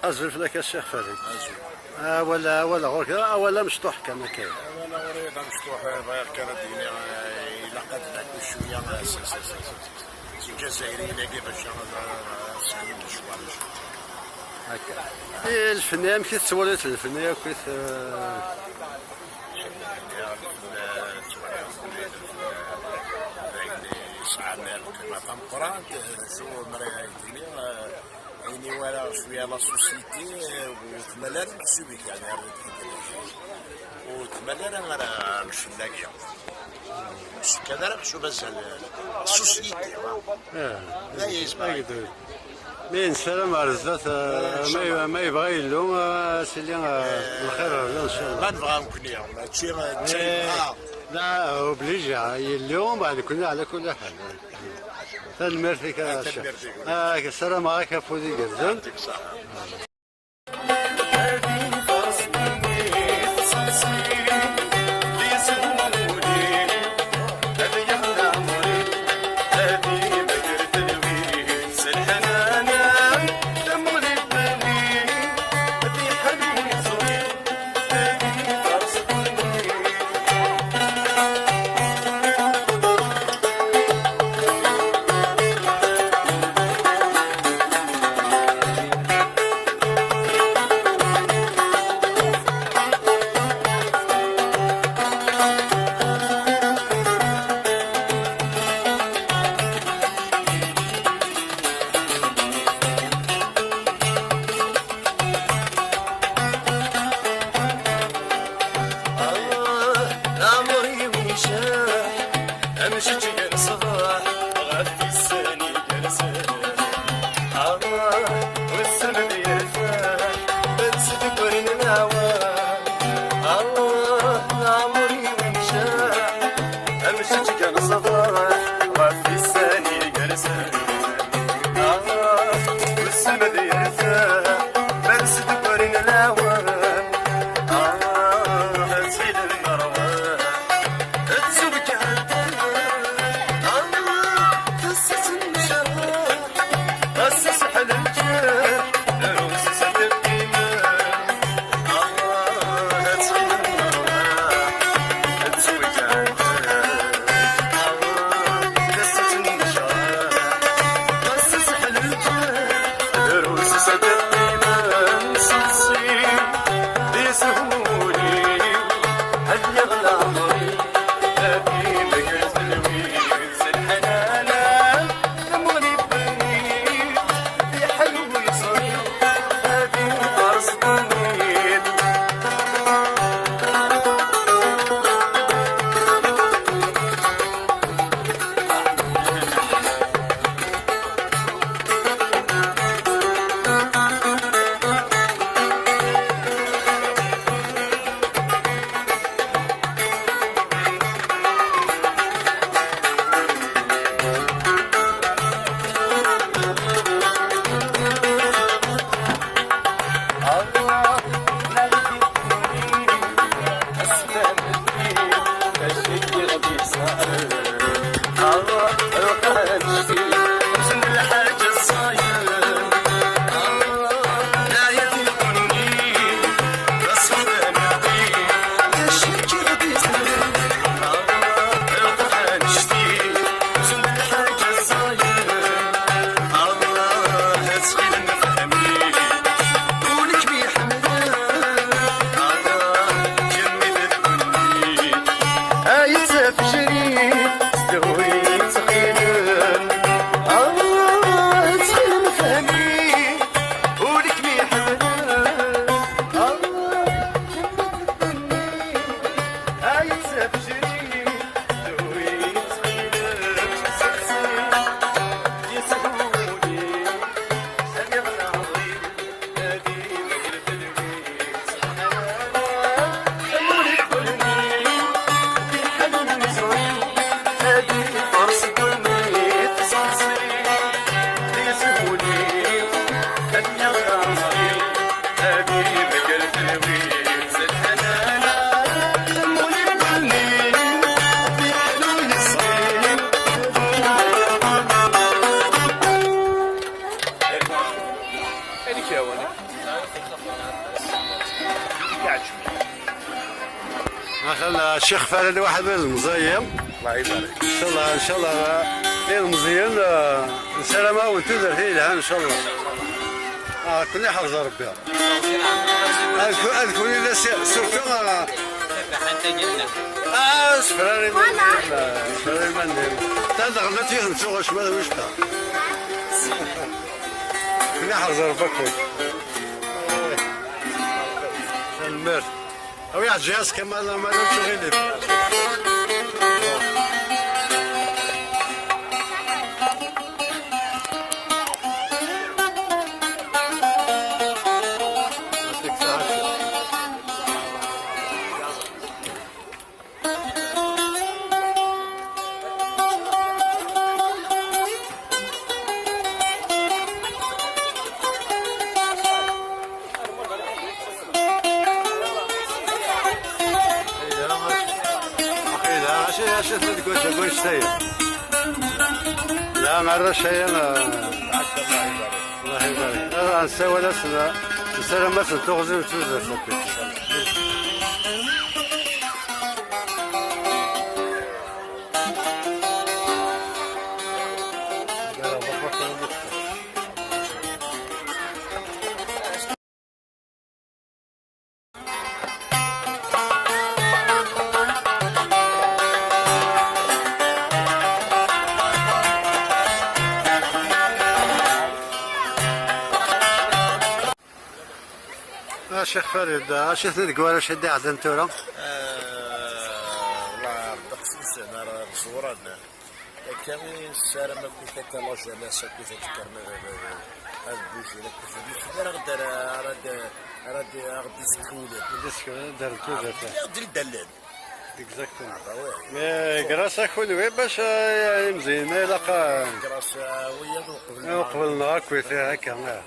أزرف لك الشيخ فريد. ولا غير كذا ولا مشطوح كما كاين. ولا وريد مشطوح غير كانت إلا قد نحكوا شوية الجزائريين كيفاش ساهمين شوية. هكا. الفنان كيف توليت الفنان كيف سعنا كما تنقرا شو مريتني يعني ولا شويه لا سوسيتي وتملات محسوبك يعني وتملات انا مش لاقي مش كذا شو بس السوسيتي لا يسمع مين سلام على الزات ما يبغى يلوم سيلي الخير ان شاء الله. ما نبغى نكون هادشي لا اوبليجي يلوم بعد كنا على كل حال. تنمر فيك الشيخ. السلام عليكم فودي جزل. مثلا الشيخ فهد واحد من المزيم. الله يبارك. ان شاء الله المزيم سلامة وانتو درتي لها ان شاء الله. كنا حافظ ربي. اذكرني لا سورتو حتى جنة. سفراني من تدخلت فيه نسوق شمال وشتا. كنا حافظ ربك. المر. أو يا جهاز كمان ما نمشي غير يا شيخ تقول شيء لا مرة شيء الله يبارك أنا نسوي لسنا نسوي مثلا تغزي وتوزع سكت شيخ فريد شيخ تقول شدي عدن تورا والله بقسيس انا راه صورنا كامل السلام كيف كتلاش على كيف تكرم هاد بوجي لك كيف راه غدا راه غادي يسكولي درتو ديال الدلال اكزاكتومون كراس خلوي باش مزيانه لقى كراس ويا قبل نهار كويتي هكا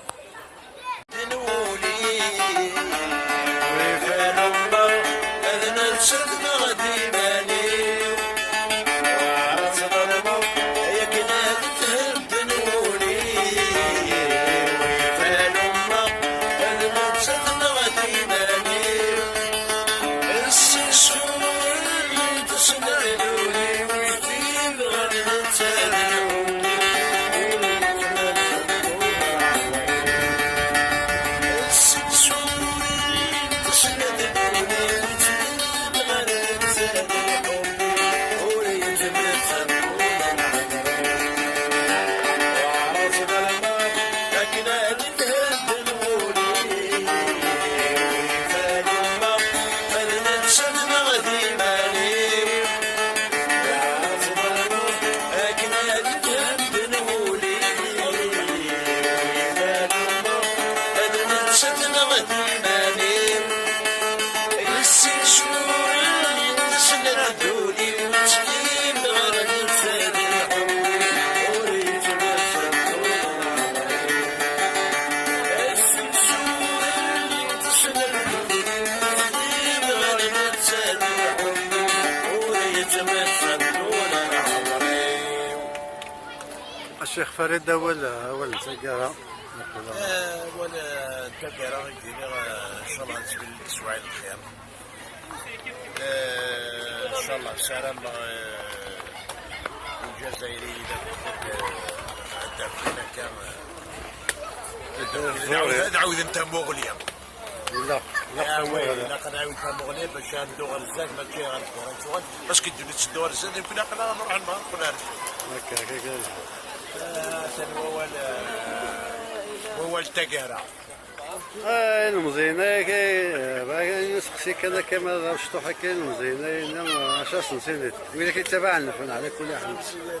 الشيخ فريد ولا سجارة ولا تقرا يديني ان شاء الله نسبل الاسبوعين الخير ان شاء الله سلام الجزائري عندنا كان نعاود انت مغليه لا لا قنعاود انت مغليه باش ندوغ الزاك ماشي غنشوغل باش كديروا تسدوا الزاك يمكن نروح المغرب كلها هكا هو التقارة المزينة باغي نسقسي كذا كما شطوحة كاين المزينة عشاش نسيت ويلي كيتابع الفن على كل حال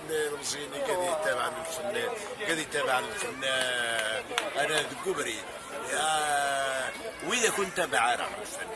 المزينة قاعد يتابع الفن أنا الكبري وإذا كنت تابع راه الفن